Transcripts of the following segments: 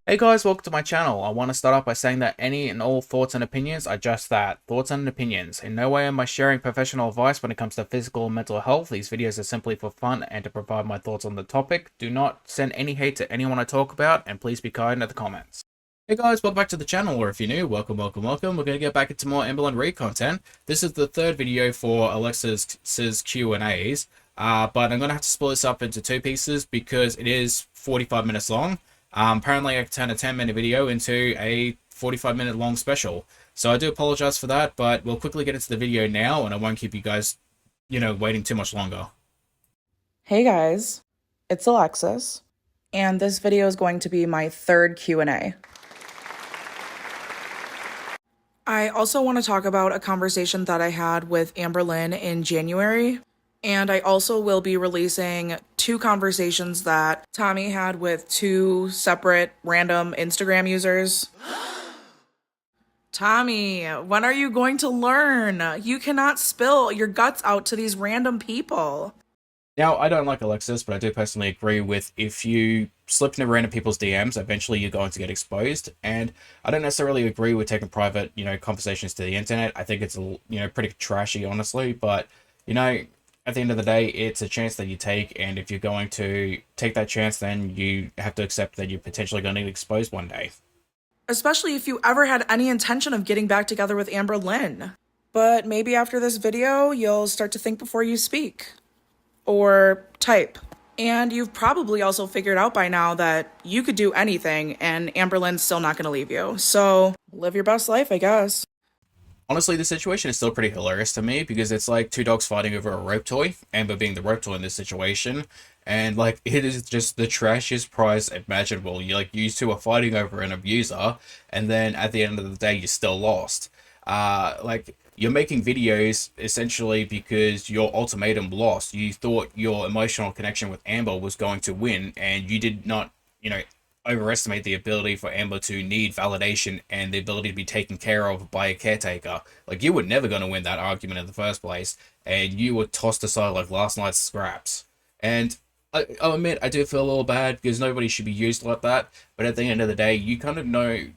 Hey guys, welcome to my channel. I want to start off by saying that any and all thoughts and opinions are just that, thoughts and opinions. In no way am I sharing professional advice when it comes to physical and mental health. These videos are simply for fun and to provide my thoughts on the topic. Do not send any hate to anyone I talk about, and please be kind in the comments. Hey guys, welcome back to the channel, or if you're new, welcome. We're going to get back into more Amberlynn Reid content. This is the third video for Alexa's Q&As, but I'm going to have to split this up into two pieces because it is 45 minutes long. Apparently I turned a 10-minute video into a 45-minute long special. So I do apologize for that, but we'll quickly get into the video now and I won't keep you guys, waiting too much longer. Hey guys, it's Alexis, and this video is going to be my third Q&A. I also want to talk about a conversation that I had with Amberlynn in January, and I also will be releasing two conversations that Tommy had with two separate random Instagram users. Tommy, when are you going to learn? You cannot spill your guts out to these random people. Now, I don't like Alexis, but I do personally agree with if you slip into random people's DMs, eventually you're going to get exposed. And I don't necessarily agree with taking private, conversations to the internet. I think it's, pretty trashy, honestly. But, at the end of the day, it's a chance that you take. And if you're going to take that chance, then you have to accept that you're potentially going to get exposed one day. Especially if you ever had any intention of getting back together with Amberlynn. But maybe after this video, you'll start to think before you speak. Or type. And you've probably also figured out by now that you could do anything and Amberlynn's still not going to leave you. So live your best life, I guess. Honestly, the situation is still pretty hilarious to me because it's like two dogs fighting over a rope toy, Amber being the rope toy in this situation. And like, it is just the trashiest prize imaginable. You two are fighting over an abuser, and then at the end of the day, you're still lost. You're making videos essentially because your ultimatum lost. You thought your emotional connection with Amber was going to win, and you did not, overestimate the ability for Amber to need validation and the ability to be taken care of by a caretaker. Like, you were never going to win that argument in the first place, and you were tossed aside like last night's scraps. And I'll admit, I do feel a little bad because nobody should be used like that, but at the end of the day, you kind of know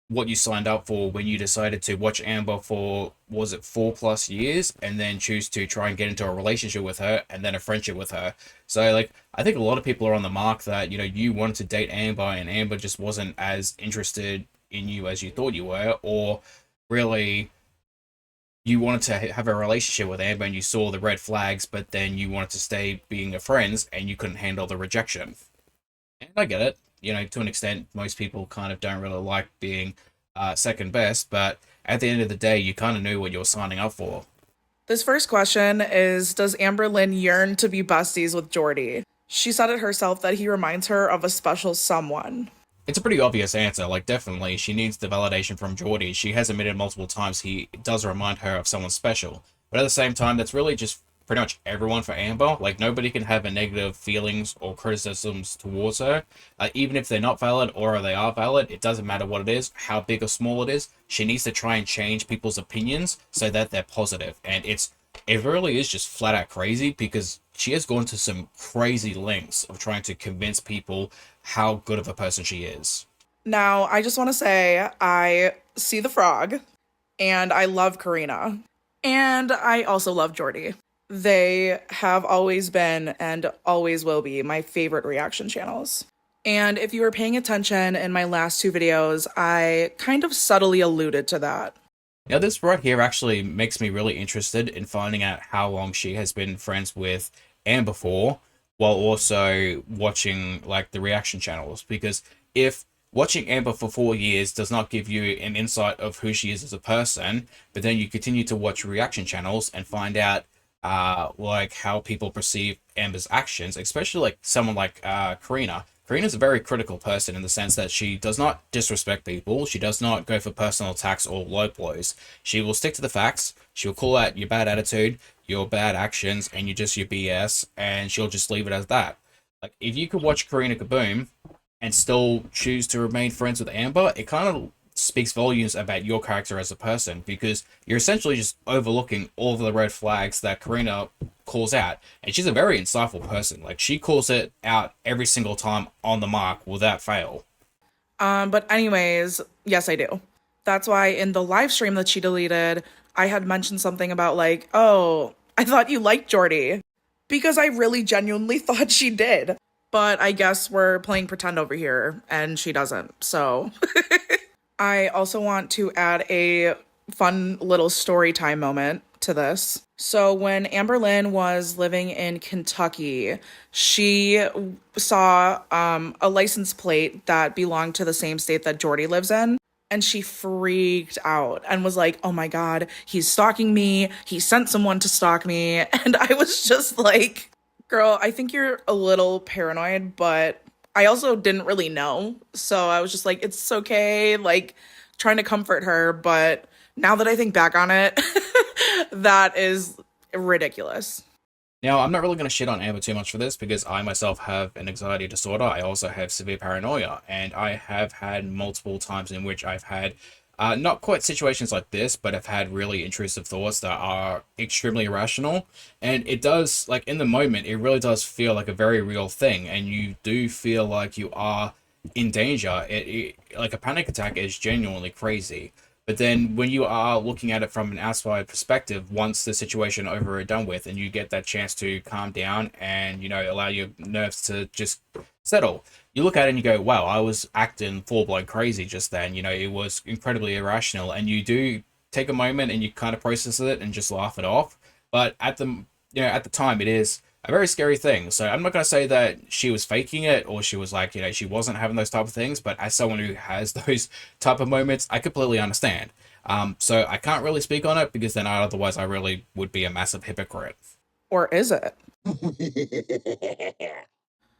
what you signed up for when you decided to watch Amber for, was it 4+ years, and then choose to try and get into a relationship with her and then a friendship with her. So like, I think a lot of people are on the mark that, you wanted to date Amber and Amber just wasn't as interested in you as you thought you were, or really you wanted to have a relationship with Amber and you saw the red flags, but then you wanted to stay being a friends and you couldn't handle the rejection. And I get it. To an extent, most people kind of don't really like being second best, but at the end of the day, you kind of knew what you were signing up for. This first question is, does Amberlynn yearn to be besties with Jordy? She said it herself that he reminds her of a special someone. It's a pretty obvious answer. Like, definitely, she needs the validation from Jordy. She has admitted multiple times he does remind her of someone special. But at the same time, that's really just pretty much everyone for Amber. Like, nobody can have a negative feelings or criticisms towards her, even if they're not valid or they are valid. It doesn't matter what it is, how big or small it is. She needs to try and change people's opinions so that they're positive. And it really is just flat out crazy because she has gone to some crazy lengths of trying to convince people how good of a person she is. Now, I just want to say I see the frog and I love Karina. And I also love Jordy. They have always been and always will be my favorite reaction channels. And if you were paying attention in my last two videos, I kind of subtly alluded to that. Now, this right here actually makes me really interested in finding out how long she has been friends with Amber for, while also watching like the reaction channels. Because if watching Amber for 4 years does not give you an insight of who she is as a person, but then you continue to watch reaction channels and find out like how people perceive Amber's actions, especially like someone like Karina. Karina's a very critical person in the sense that she does not disrespect people. She does not go for personal attacks or low blows. She will stick to the facts. She will call out your bad attitude, your bad actions, and your BS, and she'll just leave it as that. Like, if you could watch Karina Kaboom and still choose to remain friends with Amber, it kind of speaks volumes about your character as a person, because you're essentially just overlooking all of the red flags that Karina calls out. And she's a very insightful person. Like, she calls it out every single time on the mark without fail. But anyways, yes, I do. That's why in the live stream that she deleted, I had mentioned something about like, oh, I thought you liked Jordy. Because I really genuinely thought she did. But I guess we're playing pretend over here and she doesn't. So I also want to add a fun little story time moment to this. So when Amberlynn was living in Kentucky, she saw a license plate that belonged to the same state that Jordy lives in. And she freaked out and was like, oh my God, he's stalking me. He sent someone to stalk me. And I was just like, girl, I think you're a little paranoid, but I also didn't really know. So I was just like, it's okay, like trying to comfort her. But now that I think back on it, that is ridiculous. Now, I'm not really going to shit on Amber too much for this because I myself have an anxiety disorder. I also have severe paranoia, and I have had multiple times in which I've had not quite situations like this, but I've had really intrusive thoughts that are extremely irrational. And it does, like, in the moment, it really does feel like a very real thing, and you do feel like you are in danger. Like, a panic attack is genuinely crazy. But then when you are looking at it from an outside perspective, once the situation over and done with, and you get that chance to calm down and, allow your nerves to just settle, you look at it and you go, wow, I was acting full blown crazy just then. It was incredibly irrational. And you do take a moment and you kind of process it and just laugh it off. But at the time, it is a very scary thing. So I'm not going to say that she was faking it or she was like, she wasn't having those type of things. But as someone who has those type of moments, I completely understand. So I can't really speak on it because then otherwise I really would be a massive hypocrite. Or is it?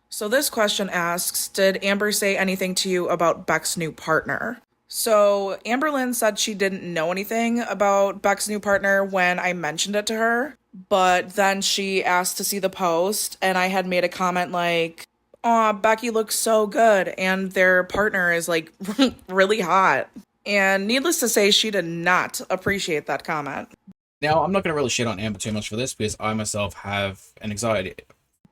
So this question asks, did Amber say anything to you about Beck's new partner? So Amberlynn said she didn't know anything about Beck's new partner when I mentioned it to her, but then she asked to see the post and I had made a comment like, "Aw, Becky looks so good and their partner is like really hot." And needless to say, she did not appreciate that comment. Now, I'm not going to really shit on Amber too much for this because I myself have an anxiety.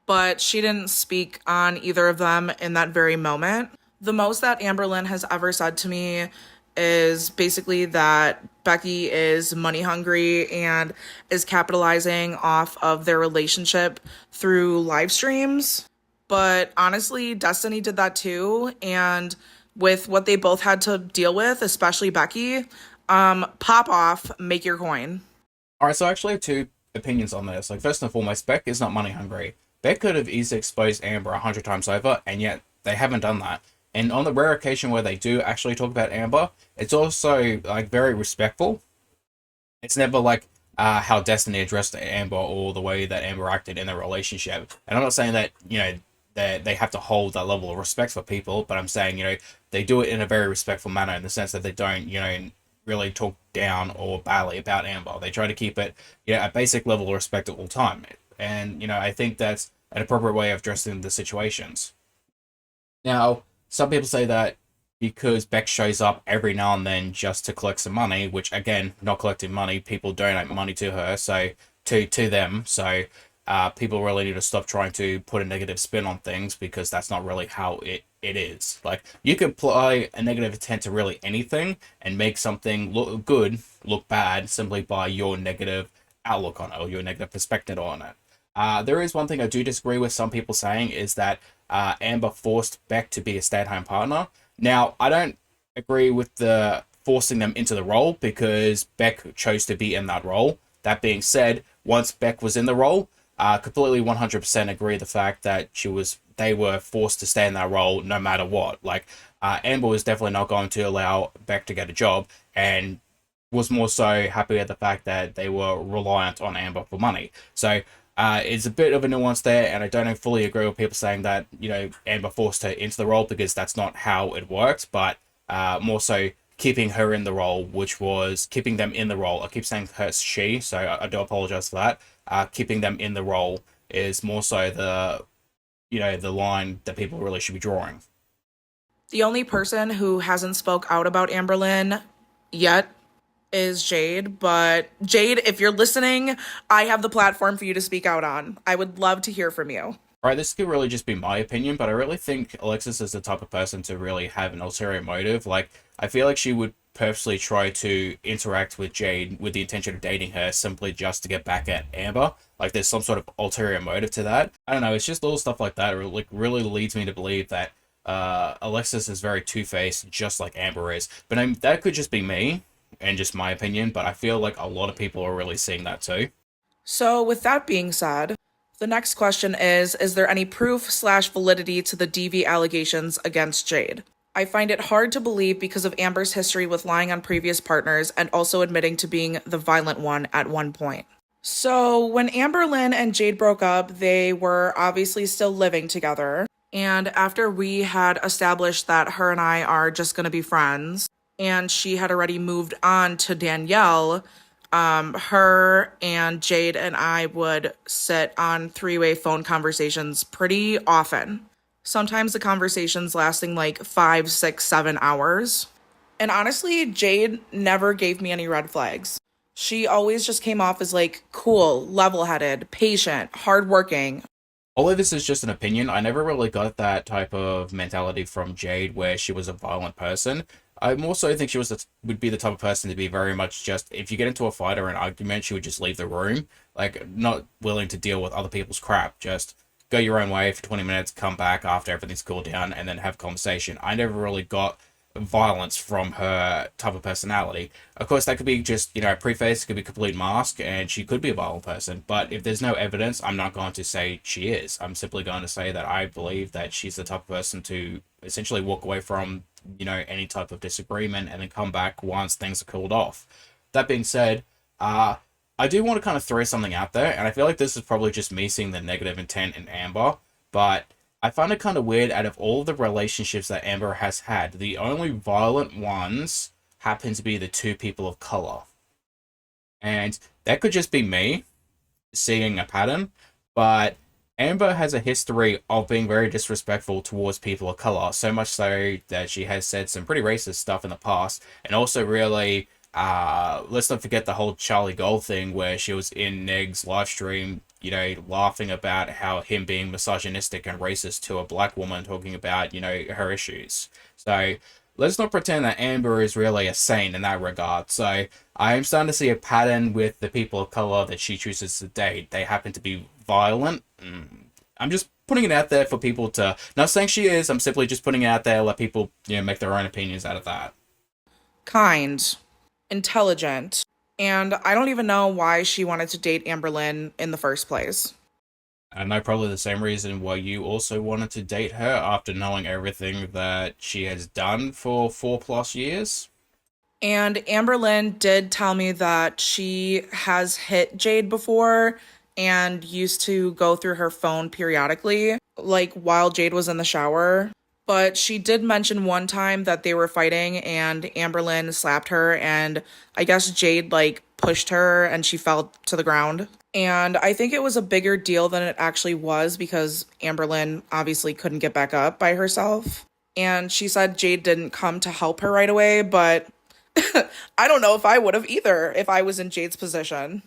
But she didn't speak on either of them in that very moment. The most that Amberlynn has ever said to me is basically that Becky is money hungry and is capitalizing off of their relationship through live streams. But honestly, Destiny did that too. And with what they both had to deal with, especially Becky, pop off, make your coin. All right, so I actually have two opinions on this. Like, first and foremost, Beck is not money hungry. Beck could have easily exposed Amber 100 times over, and yet they haven't done that. And on the rare occasion where they do actually talk about Amber, it's also like very respectful. It's never like how Destiny addressed Amber or the way that Amber acted in their relationship. And I'm not saying that that they have to hold that level of respect for people, but I'm saying they do it in a very respectful manner in the sense that they don't really talk down or badly about Amber. They try to keep it a basic level of respect at all time. And I think that's an appropriate way of addressing the situations. Now, some people say that because Beck shows up every now and then just to collect some money, which again, not collecting money, people donate money to her, so to them. So people really need to stop trying to put a negative spin on things because that's not really how it is. Like, you can apply a negative intent to really anything and make something look good look bad simply by your negative outlook on it or your negative perspective on it. There is one thing I do disagree with some people saying is that Amber forced Beck to be a stay-at-home partner. Now, I don't agree with the forcing them into the role because Beck chose to be in that role. That being said, once Beck was in the role, completely 100% agree the fact that they were forced to stay in that role no matter what. Like, Amber was definitely not going to allow Beck to get a job and was more so happy at the fact that they were reliant on Amber for money. So it's a bit of a nuance there, and I don't fully agree with people saying that Amber forced her into the role because that's not how it worked, but more so keeping her in the role, which was keeping them in the role. I keep saying her she, so I do apologize for that. Keeping them in the role is more so the line that people really should be drawing. The only person who hasn't spoke out about Amberlynn yet is Jade, but Jade, if you're listening, I have the platform for you to speak out on. I would love to hear from you. Right, this could really just be my opinion, but I really think Alexis is the type of person to really have an ulterior motive. Like, I feel like she would purposely try to interact with Jade with the intention of dating her simply just to get back at Amber. Like, there's some sort of ulterior motive to that. I don't know, it's just little stuff like that, like, really leads me to believe that Alexis is very two-faced, just like Amber is. But that could just be me, and just my opinion, but I feel like a lot of people are really seeing that too. So, with that being said, the next question is there any proof slash validity to the DV allegations against Jade? I find it hard to believe because of Amber's history with lying on previous partners and also admitting to being the violent one at one point. So, when Amberlynn and Jade broke up, they were obviously still living together. And after we had established that her and I are just going to be friends, and she had already moved on to Danielle, her and Jade and I would sit on three-way phone conversations pretty often. Sometimes the conversations lasting like 5, 6, 7 hours. And honestly, Jade never gave me any red flags. She always just came off as like cool, level-headed, patient, hardworking. Although this is just an opinion, I never really got that type of mentality from Jade where she was a violent person. I more so think she would be the type of person to be very much just, if you get into a fight or an argument, she would just leave the room. Like, not willing to deal with other people's crap. Just go your own way for 20 minutes, come back after everything's cooled down, and then have a conversation. I never really got violence from her type of personality. Of course, that could be just, preface, it could be a complete mask, and she could be a violent person. But if there's no evidence, I'm not going to say she is. I'm simply going to say that I believe that she's the type of person to essentially walk away from, any type of disagreement and then come back once things are cooled off. That being said, I do want to kind of throw something out there, and I feel like this is probably just me seeing the negative intent in Amber, but I find it kind of weird, out of all the relationships that Amber has had, the only violent ones happen to be the two people of color. And that could just be me seeing a pattern, but Amber has a history of being very disrespectful towards people of color, so much so that she has said some pretty racist stuff in the past, and also really, let's not forget the whole Charlie Gold thing where she was in Neg's live stream, laughing about how him being misogynistic and racist to a black woman, talking about, her issues. So let's not pretend that Amber is really a saint in that regard. So I'm starting to see a pattern with the people of color that she chooses to date. They happen to be violent. I'm just putting it out there for people to, not saying she is, I'm simply just putting it out there, let people, make their own opinions out of that. Kind, intelligent, and I don't even know why she wanted to date Amberlynn in the first place. I know probably the same reason why you also wanted to date her after knowing everything that she has done for 4+ years. And Amberlynn did tell me that she has hit Jade before and used to go through her phone periodically, like while Jade was in the shower. But she did mention one time that they were fighting and Amberlynn slapped her, and I guess Jade like pushed her and she fell to the ground. And I think it was a bigger deal than it actually was because Amberlynn obviously couldn't get back up by herself. And she said Jade didn't come to help her right away, but I don't know if I would have either if I was in Jade's position.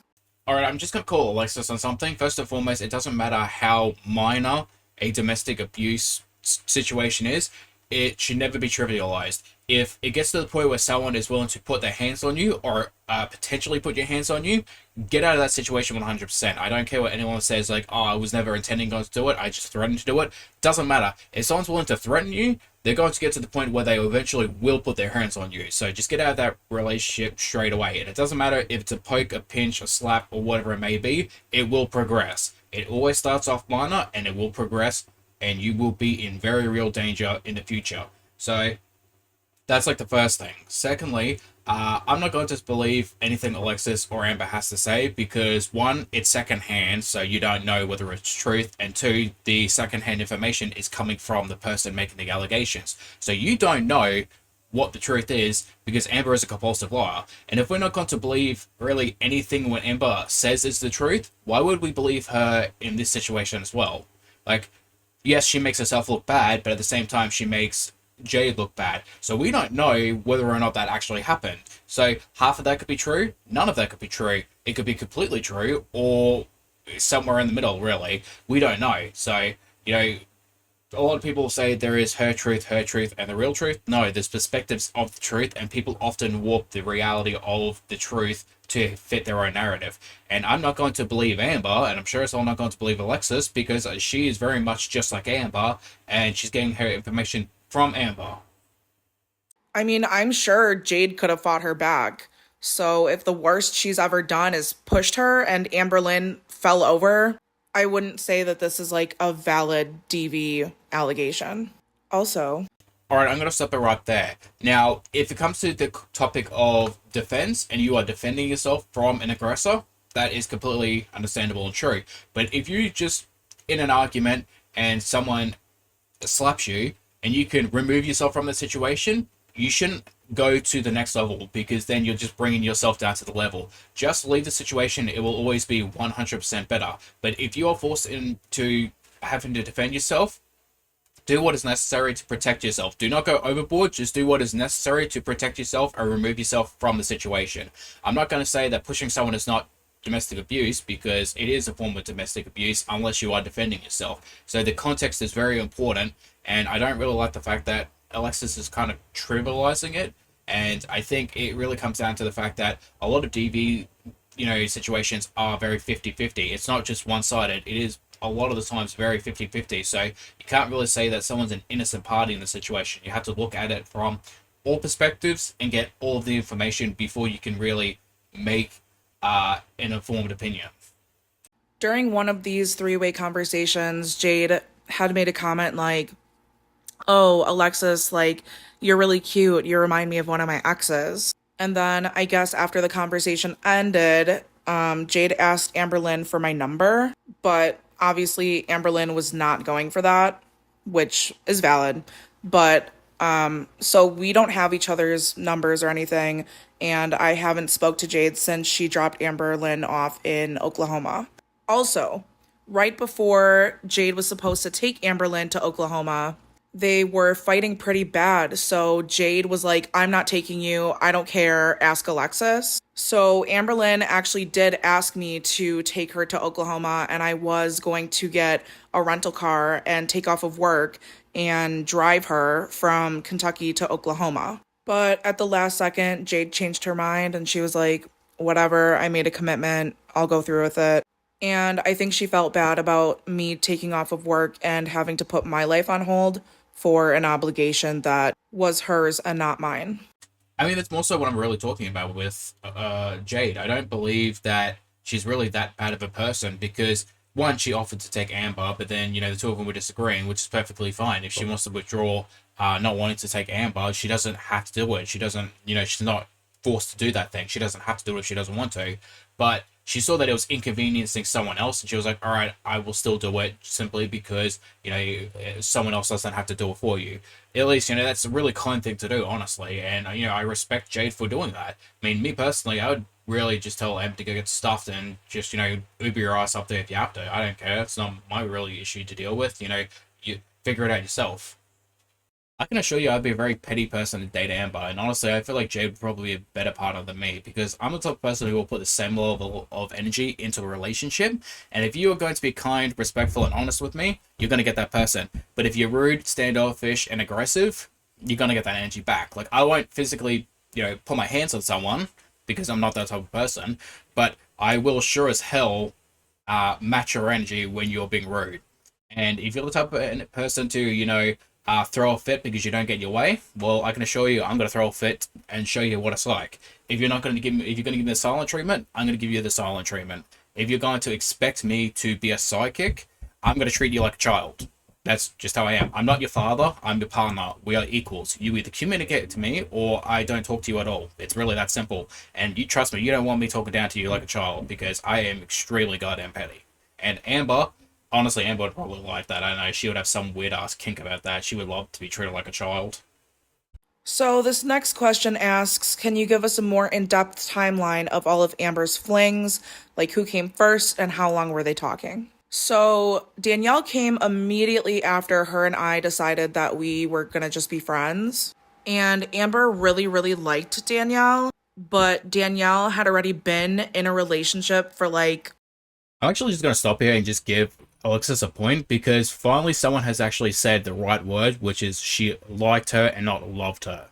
Alright, I'm just gonna call Alexis on something. First and foremost, it doesn't matter how minor a domestic abuse situation is, it should never be trivialized. If it gets to the point where someone is willing to put their hands on you or potentially put your hands on you, get out of that situation 100%. I don't care what anyone says, like, oh, I was never intending to do it, I just threatened to do it. Doesn't matter. If someone's willing to threaten you, they're going to get to the point where they eventually will put their hands on you. So just get out of that relationship straight away. And it doesn't matter if it's a poke, a pinch, a slap, or whatever it may be, it will progress. It always starts off minor and it will progress, and you will be in very real danger in the future. So that's like the first thing. Secondly, I'm not going to believe anything Alexis or Amber has to say because, one, it's secondhand, so you don't know whether it's truth, and two, the secondhand information is coming from the person making the allegations. So you don't know what the truth is because Amber is a compulsive liar. And if we're not going to believe really anything when Amber says is the truth, why would we believe her in this situation as well? Like, yes, she makes herself look bad, but at the same time, she makes Jade look bad. So we don't know whether or not that actually happened. So half of that could be true, none of that could be true. It could be completely true, or somewhere in the middle, really. We don't know. So you know, a lot of people say there is her truth, and the real truth. No, there's perspectives of the truth, and people often warp the reality of the truth to fit their own narrative. And I'm not going to believe Amber, and I'm sure it's all not going to believe Alexis, because she is very much just like Amber, and she's getting her information from Amber. I mean, I'm sure Jade could have fought her back. So if the worst she's ever done is pushed her and Amberlynn fell over, I wouldn't say that this is like a valid DV allegation. Also, All right, I'm going to stop it right there. Now, if it comes to the topic of defense and you are defending yourself from an aggressor, that is completely understandable and true. But if you just in an argument and someone slaps you and you can remove yourself from the situation, you shouldn't go to the next level because then you're just bringing yourself down to the level. Just leave the situation, it will always be 100% better. But if you are forced into having to defend yourself, do what is necessary to protect yourself. Do not go overboard. Just do what is necessary to protect yourself or remove yourself from the situation. I'm not going to say that pushing someone is not domestic abuse because it is a form of domestic abuse unless you are defending yourself. So the context is very important, and I don't really like the fact that Alexis is kind of trivializing it. And I think it really comes down to the fact that a lot of DV, situations are very 50-50. It's not just one-sided. It is a lot of the times very 50-50. So you can't really say that someone's an innocent party in the situation. You have to look at it from all perspectives and get all of the information before you can really make an informed opinion. during one of these three-way conversations, Jade had made a comment like, "Oh, Alexis, like, you're really cute. You remind me of one of my exes." And then I guess after the conversation ended, Jade asked Amberlynn for my number, but obviously Amberlynn was not going for that, which is valid. But so we don't have each other's numbers or anything, and I haven't spoke to Jade since she dropped Amberlynn off in Oklahoma. Also, right before Jade was supposed to take Amberlynn to Oklahoma, they were fighting pretty bad. So Jade was like, "I'm not taking you. I don't care. Ask Alexis." So Amberlynn actually did ask me to take her to Oklahoma, and I was going to get a rental car and take off of work and drive her from Kentucky to Oklahoma. But at the last second, Jade changed her mind and she was like, "Whatever, I made a commitment. I'll go through with it." And I think she felt bad about me taking off of work and having to put my life on hold for an obligation that was hers and not mine. I mean, that's more so what I'm really talking about with Jade. I don't believe that she's really that bad of a person because, one, she offered to take Amber, but then, the two of them were disagreeing, which is perfectly fine. If she wants to withdraw, not wanting to take Amber, she doesn't have to do it. She doesn't, she's not forced to do that thing. She doesn't have to do it if she doesn't want to. But she saw that it was inconveniencing someone else, and she was like, all right, I will still do it simply because, someone else doesn't have to do it for you. At least, that's a really kind thing to do, honestly. And, I respect Jade for doing that. I mean, me personally, I would really just tell Em to go get stuffed and just, Uber your ass up there if you have to. I don't care. It's not my really issue to deal with. You figure it out yourself. I can assure you I'd be a very petty person to date Amber, and honestly, I feel like Jade would probably be a better partner than me, because I'm the type of person who will put the same level of energy into a relationship, and if you are going to be kind, respectful, and honest with me, you're going to get that person. But if you're rude, standoffish, and aggressive, you're going to get that energy back. Like, I won't physically, put my hands on someone, because I'm not that type of person, but I will sure as hell match your energy when you're being rude. And if you're the type of person to, throw a fit because you don't get your way, well, I can assure you, I'm going to throw a fit and show you what it's like. If you're going to give me the silent treatment, I'm going to give you the silent treatment. If you're going to expect me to be a sidekick, I'm going to treat you like a child. That's just how I am. I'm not your father. I'm your partner. We are equals. You either communicate to me or I don't talk to you at all. It's really that simple. And you trust me, you don't want me talking down to you like a child because I am extremely goddamn petty. And Amber, honestly, Amber would probably like that. I don't know. She would have some weird ass kink about that. She would love to be treated like a child. So this next question asks, can you give us a more in-depth timeline of all of Amber's flings, like who came first and how long were they talking? So Danielle came immediately after her and I decided that we were gonna just be friends. And Amber really, really liked Danielle, but Danielle had already been in a relationship for like, I'm actually just going to stop here and just give Alexis a point because finally someone has actually said the right word, which is she liked her and not loved her.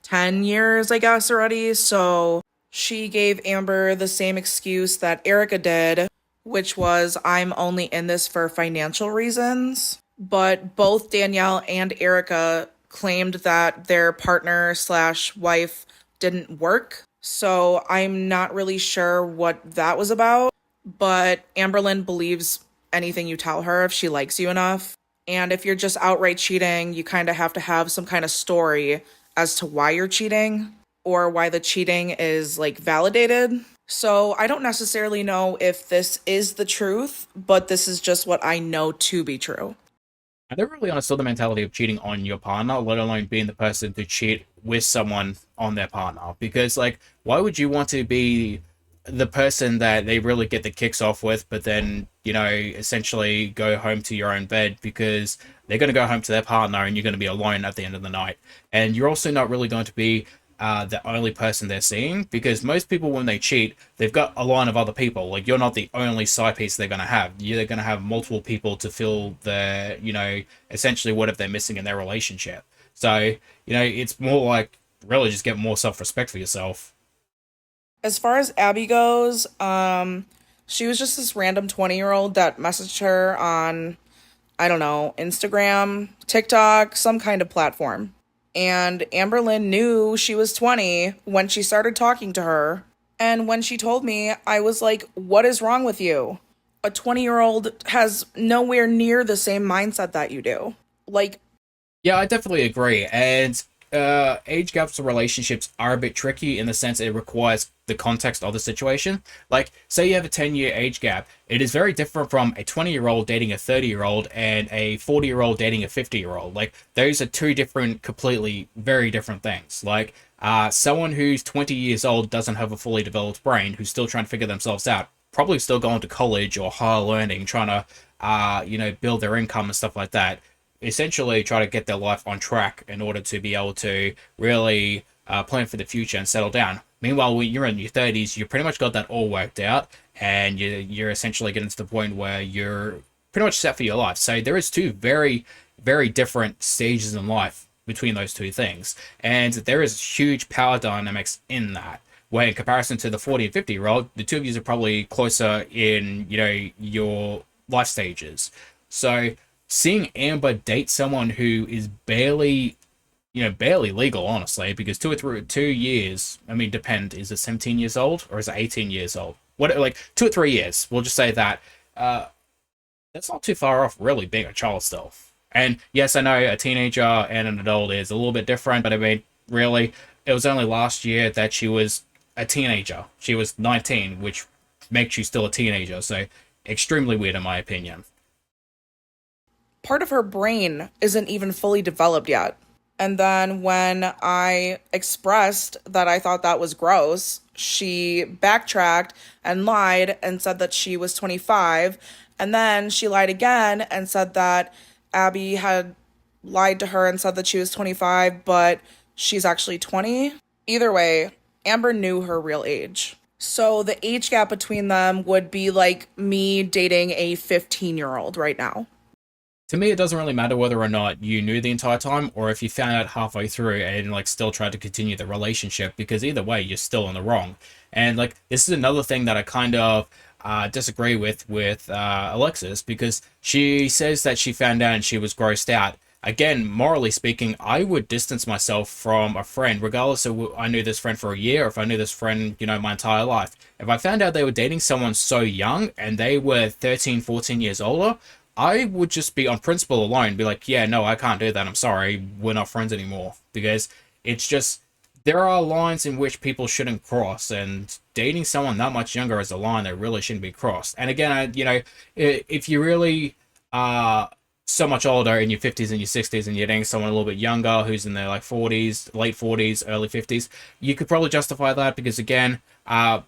10 years, I guess, already. So she gave Amber the same excuse that Erica did, which was, I'm only in this for financial reasons. But both Danielle and Erica claimed that their partner slash wife didn't work. So I'm not really sure what that was about. But Amberlynn believes anything you tell her if she likes you enough. And if you're just outright cheating, you kind of have to have some kind of story as to why you're cheating or why the cheating is like validated. So I don't necessarily know if this is the truth, but this is just what I know to be true. I never really understood the mentality of cheating on your partner, let alone being the person to cheat with someone on their partner. Because, like, why would you want to be the person that they really get the kicks off with, but then, you know, essentially go home to your own bed because they're going to go home to their partner and you're going to be alone at the end of the night. And you're also not really going to be the only person they're seeing because most people, when they cheat, they've got a line of other people. Like, you're not the only side piece they're going to have. They're going to have multiple people to fill their, you know, essentially what if they're missing in their relationship. So, you know, it's more like really just get more self respect for yourself. As far as Abby goes, she was just this random 20-year-old that messaged her on, I don't know, Instagram, TikTok, some kind of platform. And Amberlynn knew she was 20 when she started talking to her. And when she told me, I was like, what is wrong with you? A 20-year-old has nowhere near the same mindset that you do. Like, Yeah, I definitely agree. And age gaps of relationships are a bit tricky in the sense it requires the context of the situation. Like, say you have a 10-year age gap, it is very different from a 20-year-old dating a 30-year-old and a 40-year-old dating a 50-year-old. Like, those are two different, completely very different things. Like, someone who's 20 years old doesn't have a fully developed brain, who's still trying to figure themselves out, probably still going to college or higher learning, trying to, you know, build their income and stuff like that, essentially try to get their life on track in order to be able to really plan for the future and settle down. Meanwhile, when you're in your 30s, you pretty much got that all worked out, and you're essentially getting to the point where you're pretty much set for your life. So there is two very, very different stages in life between those two things, and there is huge power dynamics in that. Where in comparison to the 40 and 50-year-old, the two of you are probably closer in, you know, your life stages. So seeing Amber date someone who is barely, you know, barely legal, honestly, because 2 years, I mean, depend, is it 17 years old or is it 18 years old? What, like 2 or 3 years, we'll just say that. That's not too far off really being a child still. And yes, I know a teenager and an adult is a little bit different, but I mean, really, it was only last year that she was a teenager. She was 19, which makes you still a teenager, so extremely weird in my opinion. part of her brain isn't even fully developed yet. And then when I expressed that I thought that was gross, she backtracked and lied and said that she was 25. And then she lied again and said that Abby had lied to her and said that she was 25, but she's actually 20. Either way, Amber knew her real age. So the age gap between them would be like me dating a 15-year-old right now. To me, it doesn't really matter whether or not you knew the entire time or if you found out halfway through and like still tried to continue the relationship, because either way, you're still in the wrong. And like, this is another thing that I kind of disagree with Alexis, because she says that she found out and she was grossed out. Again, morally speaking, I would distance myself from a friend, regardless of I knew this friend for a year or if I knew this friend, you know, my entire life. If I found out they were dating someone so young and they were 13, 14 years older, I would just be on principle alone, be like, yeah, no, I can't do that. I'm sorry. We're not friends anymore. Because it's just, there are lines in which people shouldn't cross, and dating someone that much younger is a line that really shouldn't be crossed. And again, you know, if you really are so much older in your 50s and your 60s and you're dating someone a little bit younger who's in their like 40s, late 40s, early 50s, you could probably justify that because, again,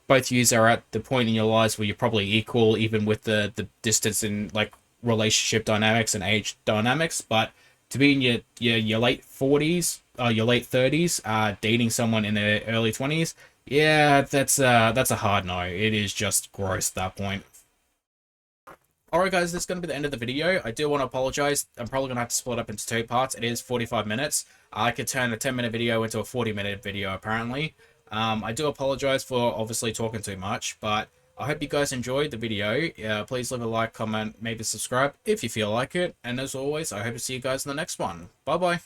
both yous are at the point in your lives where you're probably equal, even with the distance in like relationship dynamics and age dynamics. But to be in your late 40s, your late 30s, dating someone in their early 20s, yeah, that's a hard no. It is just gross at that point. Alright guys, this is going to be the end of the video. I do want to apologize. I'm probably going to have to split up into 2 parts. It is 45 minutes. I could turn a 10-minute video into a 40-minute video apparently. I do apologize for obviously talking too much, but I hope you guys enjoyed the video. Please leave a like, comment, maybe subscribe if you feel like it. And as always, I hope to see you guys in the next one. Bye bye.